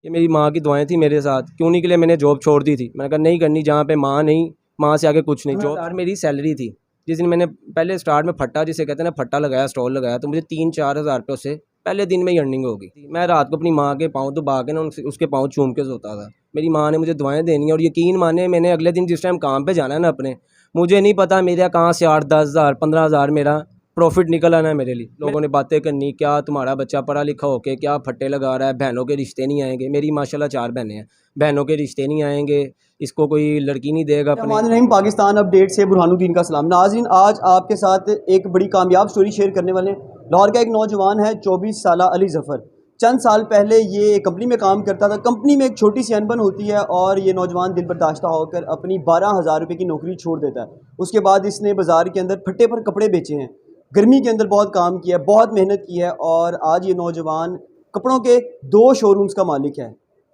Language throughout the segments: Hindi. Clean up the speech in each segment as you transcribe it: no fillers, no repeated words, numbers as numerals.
ये मेरी माँ की दुआएं थी मेरे साथ कि उन्हीं के लिए मैंने जॉब छोड़ दी थी। मैंने कहा नहीं करनी, जहाँ पे माँ नहीं, माँ से आगे कुछ नहीं। जॉब मेरी सैलरी थी। जिस दिन मैंने पहले स्टार्ट में फट्टा, जिसे कहते हैं ना, फट्टा लगाया, स्टॉल लगाया, तो मुझे 3-4 हज़ार रुपये उससे पहले दिन में ही अर्निंग होगी। मैं रात को अपनी माँ के पाँव दबा के ना उसके पाँव चूम के सोता था। मेरी माँ ने मुझे दुआएं देनी है, और यकीन माने मैंने अगले दिन जिस टाइम काम पे जाना है ना अपने, मुझे नहीं पता मेरे कहाँ से 8-10 हज़ार 15 हज़ार मेरा प्रॉफिट निकल आना है मेरे लिए। लोगों ने बातें करनी, क्या तुम्हारा बच्चा पढ़ा लिखा होके क्या फट्टे लगा रहा है, बहनों के रिश्ते नहीं आएंगे। मेरी माशाल्लाह 4 बहनें हैं, बहनों के रिश्ते नहीं आएंगे, इसको कोई लड़की नहीं देगा अपने। पाकिस्तान अपडेट से बुरहानुद्दीन का सलाम। नाज़रीन, आज आपके साथ एक बड़ी कामयाब स्टोरी शेयर करने वाले हैं। लाहौर का एक नौजवान है, 24 साल अली ज़फ़र। चंद साल पहले ये कंपनी में काम करता था। कंपनी में एक छोटी सी अनबन होती है और ये नौजवान दिल बर्दाश्ता होकर अपनी 12,000 रुपये की नौकरी छोड़ देता है। उसके बाद इसने बाज़ार के अंदर फट्टे पर कपड़े बेचे हैं, गर्मी के अंदर बहुत काम किया है, बहुत मेहनत की है, और आज ये नौजवान कपड़ों के 2 शोरूम्स का मालिक है।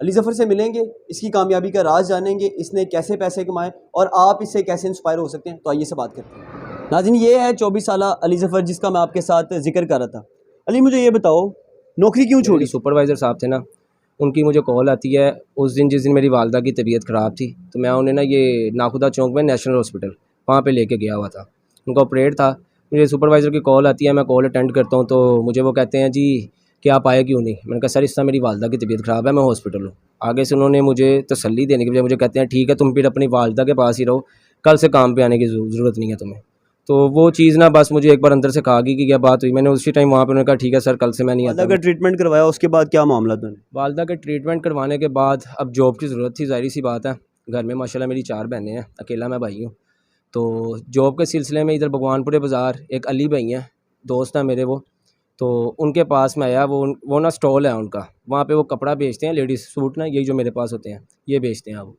अली ज़फ़र से मिलेंगे, इसकी कामयाबी का राज जानेंगे, इसने कैसे पैसे कमाए और आप इससे कैसे इंस्पायर हो सकते हैं। तो आइए से बात करते हैं। नाज़रीन, ये है 24 साल अली ज़फ़र, जिसका मैं आपके साथ जिक्र कर रहा था। अली, मुझे ये बताओ, नौकरी क्यों छोड़ी? सुपरवाइज़र साहब थे ना, उनकी मुझे कॉल आती है उस दिन जिस दिन मेरी वालदा की तबीयत ख़राब थी, तो मैं उन्हें ना ये नाखुदा चौक में नेशनल हॉस्पिटल वहाँ पे लेके गया हुआ था। उनका ऑपरेट था। मुझे सुपरवाइज़र की कॉल आती है, मैं कॉल अटेंड करता हूँ, तो मुझे वो कहते हैं जी कि आप आए क्यों नहीं। मैंने कहा सर इस तरह मेरी वालदा की तबीयत ख़राब है, मैं हॉस्पिटल हूँ। आगे से उन्होंने मुझे तसल्ली देने के बजाय मुझे कहते हैं ठीक है, तुम फिर अपनी वालदा के पास ही रहो, कल से काम पे आने की ज़रूरत नहीं है तुम्हें। तो वो चीज़ ना बस मुझे एक बार अंदर से खा गई कि क्या बात हुई। मैंने उसी टाइम वहाँ पे उन्होंने कहा ठीक है सर, कल से मैं नहीं आता। वालदा का ट्रीटमेंट करवाया, उसके बाद क्या मामला था? वालदा के ट्रीटमेंट करवाने के बाद अब जॉब की ज़रूरत थी, ज़ाहिर सी बात है। घर में माशाल्लाह मेरी 4 बहनें हैं, अकेला मैं भाई हूँ। तो जॉब के सिलसिले में इधर भगवानपुरे बाज़ार एक अली भाई हैं, दोस्त हैं मेरे वो, तो उनके पास में आया। वो ना स्टॉल है उनका, वहाँ पे वो कपड़ा बेचते हैं, लेडीज़ सूट ना, यही जो मेरे पास होते हैं ये बेचते हैं वो।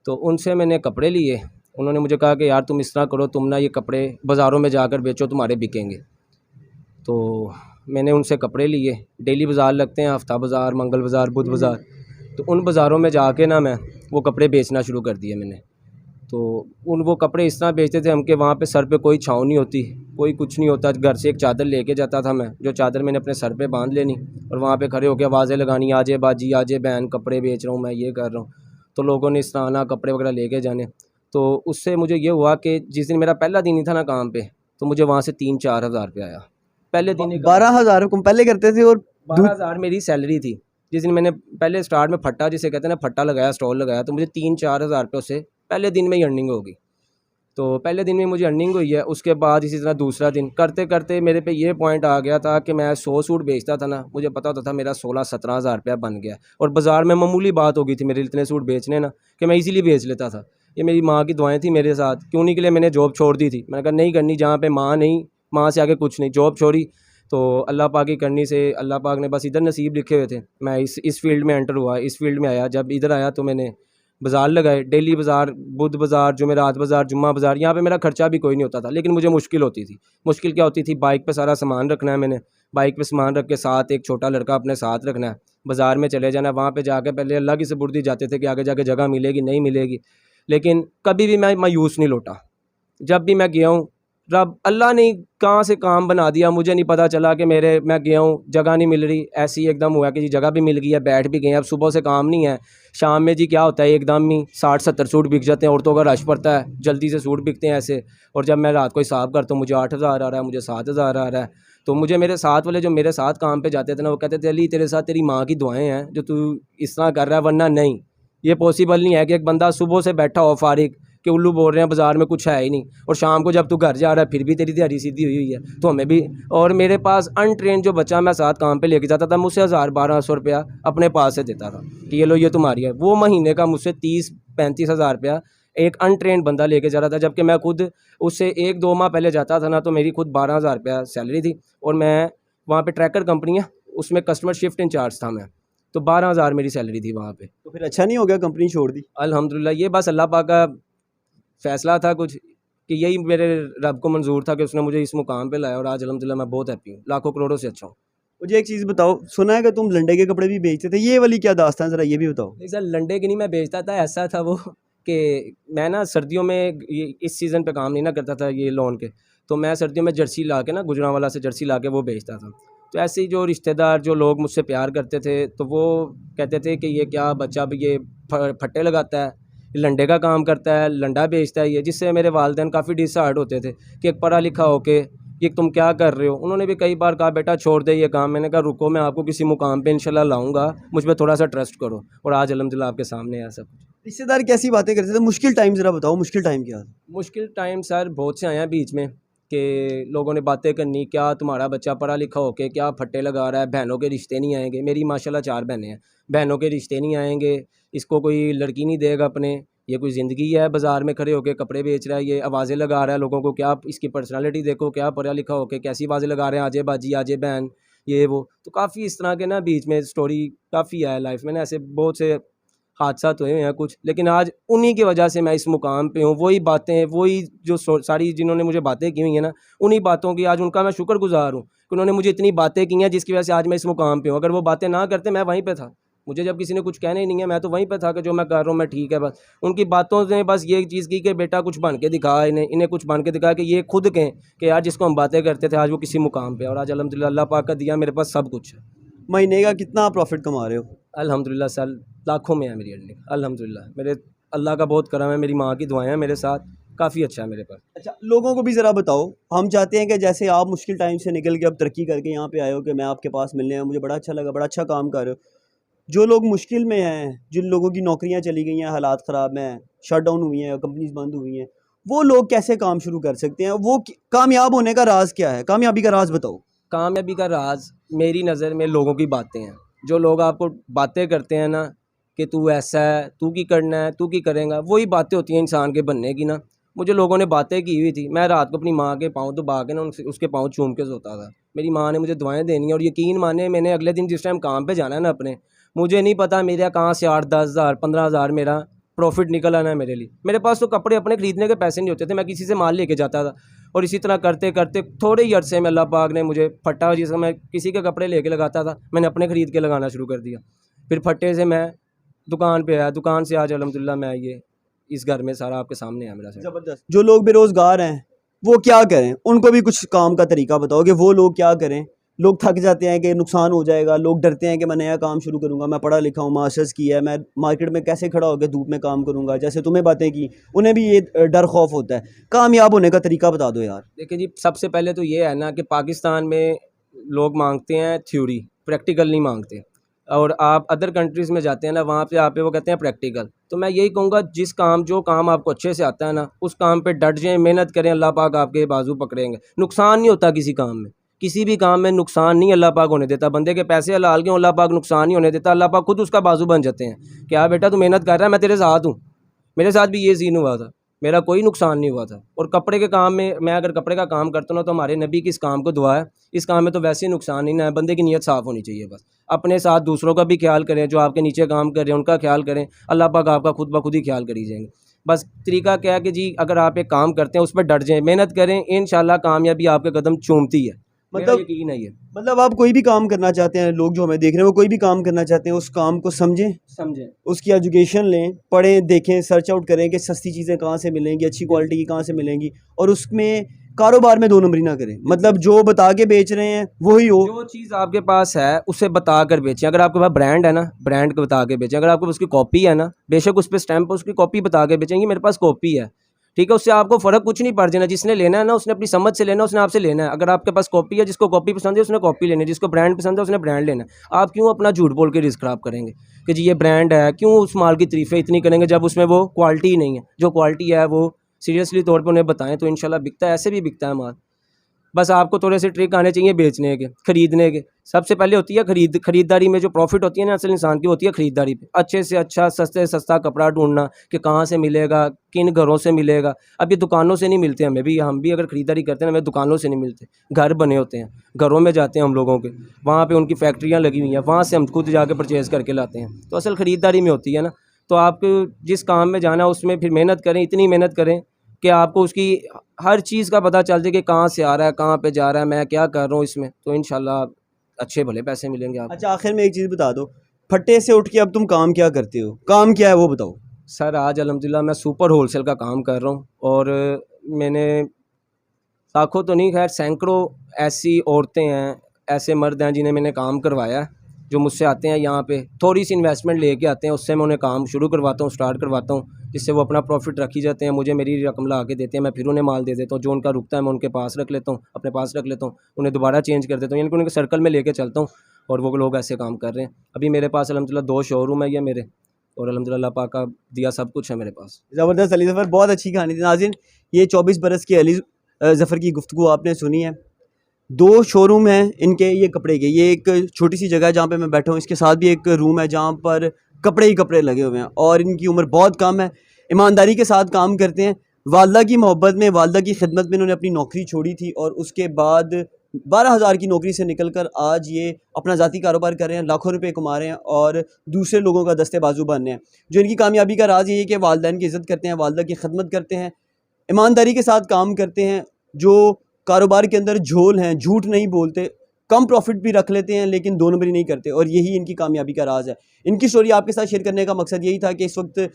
तो उनसे मैंने कपड़े लिए। उन्होंने मुझे कहा कि यार तुम इस तरह करो, तुम ना ये कपड़े बाज़ारों में जाकर बेचो, तुम्हारे बिकेंगे। तो मैंने उनसे कपड़े लिए। डेली बाज़ार लगते हैं, हफ्ता बाज़ार, मंगल बाज़ार, बुध बाज़ार, तो उन बाज़ारों में जाके ना मैं वो कपड़े बेचना शुरू कर दिए मैंने। तो वो कपड़े इस तरह बेचते थे हम कि वहाँ पे सर पे कोई छाँव नहीं होती, कोई कुछ नहीं होता। घर से एक चादर लेके जाता था मैं, जो चादर मैंने अपने सर पे बांध लेनी, और वहाँ पे खड़े होकर आवाज़ें लगानी, आजे बाजी, आजे बहन, कपड़े बेच रहा हूँ मैं, ये कर रहा हूँ। तो लोगों ने इस तरह आना, कपड़े वगैरह लेके जाने। तो उससे मुझे ये हुआ कि जिस दिन मेरा पहला दिन ही था ना काम पे, तो मुझे वहाँ से 3-4 हज़ार रुपये आया पहले दिन ही। 12,000 तुम पहले करते थे और 12 हज़ार मेरी सैलरी थी। जिस दिन मैंने पहले स्टार्ट में फट्टा, जिसे कहते हैं ना, फट्टा लगाया, स्टॉल लगाया, तो मुझे 3-4 हज़ार रुपये उससे पहले दिन में ही अर्निंग होगी। तो पहले दिन में मुझे अर्निंग हुई है। उसके बाद इसी तरह दूसरा दिन करते करते मेरे पे ये पॉइंट आ गया था कि मैं 100 सूट बेचता था ना, मुझे पता होता था मेरा 16-17 हज़ार रुपया बन गया। और बाज़ार में मामूली बात हो गई थी मेरे इतने सूट बेचने ना, कि मैं इसीलिए बेच लेता था। ये मेरी माँ की दुआएं थी मेरे साथ कि उन्हीं के लिए मैंने जॉब छोड़ दी थी। मैंने कहा नहीं करनी, जहाँ पे माँ नहीं, माँ से आगे कुछ नहीं। जॉब छोड़ी तो अल्लाह पाक की करनी से अल्लाह पाक ने बस इधर नसीब लिखे हुए थे, मैं इस फील्ड में एंटर हुआ, इस फील्ड में आया। जब इधर आया तो मैंने बाज़ार लगाए, डेली बाज़ार, बुध बाज़ार, जुमेरात बाज़ार, जुम्मा बाज़ार। यहाँ पे मेरा खर्चा भी कोई नहीं होता था, लेकिन मुझे मुश्किल होती थी। मुश्किल क्या होती थी, बाइक पे सारा सामान रखना है मैंने, बाइक पे सामान रख के साथ एक छोटा लड़का अपने साथ रखना है, बाज़ार में चले जाना। वहाँ पे जाके पहले अल्लाह की सुपुर्दी जाते थे कि आगे जाके जगह मिलेगी नहीं मिलेगी, लेकिन कभी भी मैं मायूस नहीं लौटा। जब भी मैं गया हूँ, रब अल्लाह ने कहाँ से काम बना दिया, मुझे नहीं पता चला कि मैं गया हूँ, जगह नहीं मिल रही, ऐसे ही एकदम हुआ कि जी जगह भी मिल गई है, बैठ भी गए। अब सुबह से काम नहीं है, शाम में जी क्या होता है, एकदम ही 60-70 सूट बिक जाते हैं। औरतों का रश पड़ता है, जल्दी से सूट बिकते हैं ऐसे। और जब मैं रात को हिसाब करता हूँ, मुझे 8,000 आ रहा है, मुझे 7,000 आ रहा है। तो मुझे मेरे साथ वाले जो मेरे साथ काम पे जाते थे ना, वो कहते थे अली तेरे साथ तेरी माँ की दुआएं हैं जो तू इस तरह कर रहा है, वरना नहीं, ये पॉसिबल नहीं है कि एक बंदा सुबह से बैठा हो फारिग कि उल्लू बोल रहे हैं बाज़ार में कुछ है ही नहीं, और शाम को जब तू घर जा रहा है फिर भी तेरी दिहाड़ी सीधी हुई है। तो हमें भी, और मेरे पास अनट्रेन जो बच्चा मैं साथ काम पे लेके जाता था, मुझसे 1,000-1,200 रुपया अपने पास से देता था कि ये लो ये तुम्हारी है। वो महीने का मुझसे 30-35 हज़ार रुपया एक अनट्रेंड बंदा लेके जा रहा था, जबकि मैं खुद उससे 1-2 माह पहले जाता था ना, तो मेरी खुद 12,000 रुपया सैलरी थी। और मैं वहाँ पे ट्रैकर कंपनी है, उसमें कस्टमर शिफ्ट इंचार्ज था मैं, तो 12,000 मेरी सैलरी थी वहाँ पे। तो फिर अच्छा नहीं हो गया, कंपनी छोड़ दी? अल्हम्दुलिल्लाह, ये बस अल्लाह पाक का फ़ैसला था कुछ, कि यही मेरे रब को मंजूर था कि उसने मुझे इस मुकाम पे लाया, और आज अल्हम्दुलिल्लाह मैं बहुत हैप्पी हूँ, लाखों करोड़ों से अच्छा हूँ। मुझे एक चीज़ बताओ, सुना है कि तुम लंडे के कपड़े भी बेचते थे, ये वाली क्या दास्तान है, ज़रा ये भी बताओ। नहीं सर, लंडे की नहीं मैं बेचता था, ऐसा था वो कि मैं ना सर्दियों में इस सीज़न पे काम नहीं ना करता था ये लॉन के, तो मैं सर्दियों में जर्सी ला के ना, गुजरांवाला से जर्सी ला के वो बेचता था। तो ऐसे ही जो रिश्तेदार जो लोग मुझसे प्यार करते थे तो वो कहते थे कि ये क्या बच्चा भी ये फट्टे लगाता है, ये लंडे का काम करता है, लंडा बेचता है ये, जिससे मेरे वालिदैन काफ़ी डिसहार्ट होते थे कि एक पढ़ा लिखा होके ये तुम क्या कर रहे हो। उन्होंने भी कई बार कहा बेटा छोड़ दे ये काम। मैंने कहा रुको, मैं आपको किसी मुकाम पे इंशाल्लाह लाऊंगा, मुझ पर थोड़ा सा ट्रस्ट करो। और आज अल्हम्दुलिल्लाह आपके सामने है सब कुछ। रिश्तेदार कैसी बातें करते थे? मुश्किल टाइम ज़रा बताओ, मुश्किल टाइम क्या था? मुश्किल टाइम सर बहुत से आए हैं बीच में कि लोगों ने बातें करनी, क्या तुम्हारा बच्चा पढ़ा लिखा होके क्या फट्टे लगा रहा है, बहनों के रिश्ते नहीं आएंगे। मेरी माशाल्लाह 4 बहनें हैं, बहनों के रिश्ते नहीं आएंगे, इसको कोई लड़की नहीं देगा अपने, ये कोई ज़िंदगी है बाज़ार में खड़े होके कपड़े बेच रहा है, ये आवाज़ें लगा रहा है लोगों को, क्या इसकी पर्सनालिटी देखो, क्या पढ़ा लिखा होके कैसी आवाज़ें लगा रहे हैं, आजे बाजी आजे बहन ये वो। तो काफ़ी इस तरह के ना बीच में स्टोरी काफ़ी है लाइफ में ना, ऐसे बहुत से हादसा हुए हैं कुछ, लेकिन आज उन्हीं की वजह से मैं इस मुकाम पे हूँ। वही बातें, वही जो सारी जिन्होंने मुझे बातें की हुई हैं ना, उन्हीं बातों की आज उनका मैं शुक्रगुजार हूँ कि उन्होंने मुझे इतनी बातें की हैं जिसकी वजह से आज मैं इस मुकाम पे हूँ। अगर वो बातें ना करते मैं वहीं पे था, मुझे जब किसी ने कुछ कहना ही नहीं है, मैं तो वहीं पे था कि जो मैं कर रहा हूँ मैं ठीक है। बस उनकी बातों ने बस ये चीज़ की कि बेटा कुछ बन के दिखा, इन्हें कुछ बन के दिखा कि ये खुद कहें कि यार जिसको हम बातें करते थे आज वो किसी मुकाम पे, और आज अल्हम्दुलिल्लाह अल्लाह पाक का दिया मेरे पास सब कुछ है। महीने का कितना प्रॉफिट कमा रहे हो? अल्हम्दुलिल्लाह सर लाखों में है मेरी अर्निंग, अल्हम्दुलिल्लाह मेरे अल्लाह का बहुत करम है, मेरी माँ की दुआएं हैं मेरे साथ, काफ़ी अच्छा है मेरे पास। अच्छा, लोगों को भी ज़रा बताओ। हम चाहते हैं कि जैसे आप मुश्किल टाइम से निकल के अब तरक्की करके यहाँ पे आए हो, कि मैं आपके पास मिलने आया, मुझे बड़ा अच्छा लगा, बड़ा अच्छा काम कर रहे हो। जो लोग मुश्किल में हैं, जिन लोगों की नौकरियाँ चली गई हैं, हालात ख़राब हैं, शट डाउन हुई हैं, कंपनीज बंद हुई हैं, वो लोग कैसे काम शुरू कर सकते हैं? वो कामयाब होने का राज क्या है? कामयाबी का राज बताओ। कामयाबी का राज मेरी नज़र में लोगों की बातें हैं। जो लोग आपको बातें करते हैं ना कि तू ऐसा है, तू की करना है, तू की करेगा, वही बातें होती हैं इंसान के बनने की ना। मुझे लोगों ने बातें की हुई थी, मैं रात को अपनी माँ के पाँव दबा के ना उसके पाँव चूम के सोता था। मेरी माँ ने मुझे दुआएं देनी, और यकीन माने मैंने अगले दिन जिस टाइम काम पे जाना है ना अपने, मुझे नहीं पता मेरा कहाँ से 8-10 हज़ार 15 हज़ार मेरा प्रॉफिट निकल आना है मेरे लिए। मेरे पास तो कपड़े अपने ख़रीदने के पैसे नहीं होते थे, मैं किसी से माल लेके जाता था। और इसी तरह करते करते थोड़े ही अरसे में अल्लाह पाक ने मुझे फट्टा, जिसका मैं किसी के कपड़े लेके लगाता था मैंने अपने ख़रीद के लगाना शुरू कर दिया। फिर फट्टे से मैं दुकान पे आया, दुकान से आज अल्हम्दुलिल्लाह मैं ये इस घर में सारा आपके सामने है मेरा सेटअप। ज़बरदस्त। जो लोग बेरोज़गार हैं वो क्या करें? उनको भी कुछ काम का तरीका बताओ कि वो लोग क्या करें। लोग थक जाते हैं कि नुकसान हो जाएगा, लोग डरते हैं कि मैं नया काम शुरू करूंगा, मैं पढ़ा लिखा हूँ, मास्टर्स किया है, मैं मार्केट में कैसे खड़ा होकर धूप में काम करूंगा, जैसे तुम्हें बातें की, उन्हें भी ये डर खौफ होता है। कामयाब होने का तरीका बता दो यार। देखिए जी, सबसे पहले तो ये है ना कि पाकिस्तान में लोग मांगते हैं थ्योरी, प्रैक्टिकल नहीं मांगते। और आप अदर कंट्रीज़ में जाते हैं ना, वहाँ पे आप वो कहते हैं प्रैक्टिकल। तो मैं यही कहूँगा जो काम आपको अच्छे से आता है ना, उस काम पे डट जाएं, मेहनत करें, अल्लाह पाक आपके बाजू पकड़ेंगे। नुकसान नहीं होता किसी काम में, किसी भी काम में नुकसान नहीं अल्लाह पाक होने देता। बंदे के पैसे हलाल के अल्लाह पाक नुकसान नहीं होने देता, अल्लाह पाक खुद उसका बाजू बन जाते हैं कि हाँ बेटा तू मेहनत कर रहा है, मैं तेरे साथ हूँ। मेरे साथ भी ये सीन हुआ था, मेरा कोई नुकसान नहीं हुआ था। और कपड़े के काम में मैं अगर कपड़े का काम करता हूँ ना, तो हमारे नबी की इस काम को दुआ है। इस काम में तो वैसे ही नुकसान नहीं ना है, बंदे की नीयत साफ़ होनी चाहिए बस। अपने साथ दूसरों का भी ख्याल करें, जो आपके नीचे काम कर रहे हैं उनका ख्याल करें, अल्लाह पाक आपका खुद ब खुद ही ख्याल करी जाएंगे। बस तरीका क्या है कि जी अगर आप एक काम करते हैं उस पर डट जाएँ, मेहनत करें, इंशाल्लाह कामयाबी आपके कदम चूमती है। मेरा मतलब यकीन है ये। मतलब आप कोई भी काम करना चाहते हैं, लोग जो हमें देख रहे हैं वो कोई भी काम करना चाहते हैं, उस काम को समझें, समझें, उसकी एजुकेशन लें, पढ़ें, देखें, सर्च आउट करें कि सस्ती चीज़ें कहाँ से मिलेंगी, अच्छी क्वालिटी की कहाँ से मिलेंगी, और उसमें कारोबार में दो नंबरी ना करें। मतलब जो बता के बेच रहे हैं वही हो। जो चीज़ आपके पास है उसे बता कर बेचें। अगर आपके पास ब्रांड है ना, ब्रांड को बता के बेचें। अगर आपके पास उसकी कॉपी है ना, बेशक उस पर स्टैम्प उसकी कॉपी बता के बेचेंगे, मेरे पास कॉपी है, ठीक है। उससे आपको फ़र्क कुछ नहीं पड़ जाना। जिसने लेना है ना उसने अपनी समझ से लेना, उसने आपसे लेना है। अगर आपके पास कॉपी है, जिसको कॉपी पसंद है उसने कॉपी लेनी है, जिसको ब्रांड पसंद है उसने ब्रांड लेना है। आप क्यों अपना झूठ बोल के रिस्क ख़राब करेंगे कि जी ये ब्रांड है, क्यों उस माल की तारीफ़ें इतनी करेंगे जब उसमें वो क्वालिटी ही नहीं है। जो क्वालिटी है वो सीरियसली तौर पर उन्हें बताएं तो इंशाल्लाह बिकता है, ऐसे भी बिकता है माल। बस आपको थोड़े से ट्रिक आने चाहिए बेचने के, ख़रीदने के। सबसे पहले होती है ख़रीदारी में जो प्रॉफिट होती है ना असल इंसान की, होती है ख़रीदारी पे। अच्छे से अच्छा सस्ते से सस्ता कपड़ा ढूंढना कि कहाँ से मिलेगा, किन घरों से मिलेगा। अब ये दुकानों से नहीं मिलते, हमें भी, हम भी अगर ख़रीदारी करते हैं हमें दुकानों से नहीं मिलते। घर बने होते हैं, घरों में जाते हैं हम लोगों के, वहाँ पर उनकी फैक्ट्रियाँ लगी हुई हैं, वहाँ से हम खुद जाके परचेज़ करके लाते हैं। तो असल ख़रीदारी में होती है ना। तो आपको जिस काम में जाना है उसमें फिर मेहनत करें, इतनी मेहनत करें कि आपको उसकी हर चीज़ का पता चल जाए कि कहाँ से आ रहा है, कहाँ पे जा रहा है, मैं क्या कर रहा हूँ इसमें। तो इंशाल्लाह अच्छे भले पैसे मिलेंगे आपको। अच्छा, आखिर में एक चीज़ बता दो, फट्टे से उठ के अब तुम काम क्या करते हो? काम क्या है वो बताओ। सर आज अल्हम्दुलिल्लाह मैं सुपर होलसेल का काम कर रहा हूँ, और मैंने लाखों तो नहीं, खैर सैकड़ों ऐसी औरतें हैं, ऐसे मर्द हैं जिन्हें मैंने काम करवाया, जो मुझसे आते हैं यहाँ पे, थोड़ी सी इन्वेस्टमेंट लेके आते हैं, उससे मैं उन्हें काम शुरू करवाता हूँ, स्टार्ट करवाता हूँ, जिससे वो अपना प्रॉफिट रख ही जाते हैं। मुझे मेरी रकम ला के देते हैं, मैं फिर उन्हें माल दे देता हूँ। जो उनका रुकता है मैं उनके पास रख लेता हूँ, अपने पास रख लेता हूँ, उन्हें दोबारा चेंज कर देता हूँ, यानी कि उनके सर्कल में लेके चलता हूँ। और वो लोग ऐसे काम कर रहे हैं। अभी मेरे पास अल्हम्दुलिल्लाह 2 शोरूम है ये मेरे, और अल्हम्दुलिल्लाह अल्लाह पाक का दिया सब कुछ है मेरे पास। ज़बरदस्त अली ज़फ़र, बहुत अच्छी कहानी थी। नाज़रीन, ये 24 बरस के अली ज़फ़र की गुफ्तगू आपने सुनी है। 2 शोरूम हैं इनके, ये कपड़े के, ये एक छोटी सी जगह है जहाँ पे मैं बैठा हूँ, इसके साथ भी एक रूम है जहाँ पर कपड़े ही कपड़े लगे हुए हैं, और इनकी उम्र बहुत कम है, ईमानदारी के साथ काम करते हैं। वालदा की मोहब्बत में, वालदा की खिदमत में इन्होंने अपनी नौकरी छोड़ी थी, और उसके बाद 12,000 की नौकरी से निकलकर आज ये अपना ज़ाती कारोबार कर रहे हैं, लाखों रुपए कमा रहे हैं और दूसरे लोगों का दस्ते बाजू बन रहे हैं। जो इनकी कामयाबी का राज ये है कि वालिदैन की इज़्ज़त करते हैं, वालदा की खिदमत करते हैं, ईमानदारी के साथ काम करते हैं। जो कारोबार के अंदर झोल हैं, झूठ नहीं बोलते, कम प्रॉफिट भी रख लेते हैं लेकिन 2 नंबरी नहीं करते, और यही इनकी कामयाबी का राज है। इनकी स्टोरी आपके साथ शेयर करने का मकसद यही था कि इस वक्त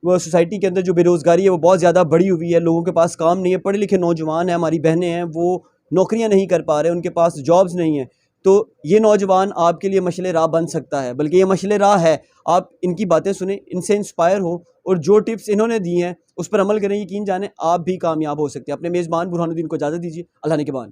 वो सोसाइटी के अंदर जो बेरोज़गारी है वो बहुत ज़्यादा बढ़ी हुई है, लोगों के पास काम नहीं है, पढ़े लिखे नौजवान हैं, हमारी बहनें हैं, वो नौकरियां नहीं कर पा रहे, उनके पास जॉब्स नहीं हैं। तो ये नौजवान आपके लिए मशले राह बन सकता है, बल्कि ये मशले राह है। आप इनकी बातें सुने, इनसे इंस्पायर हो, और जो टिप्स इन्होंने दी हैं उस पर अमल करें, यकीन जाने आप भी कामयाब हो सकते हैं। अपने मेज़बान बुरहानुद्दीन को इजाज़त दीजिए। अल्लाह ने के बाद।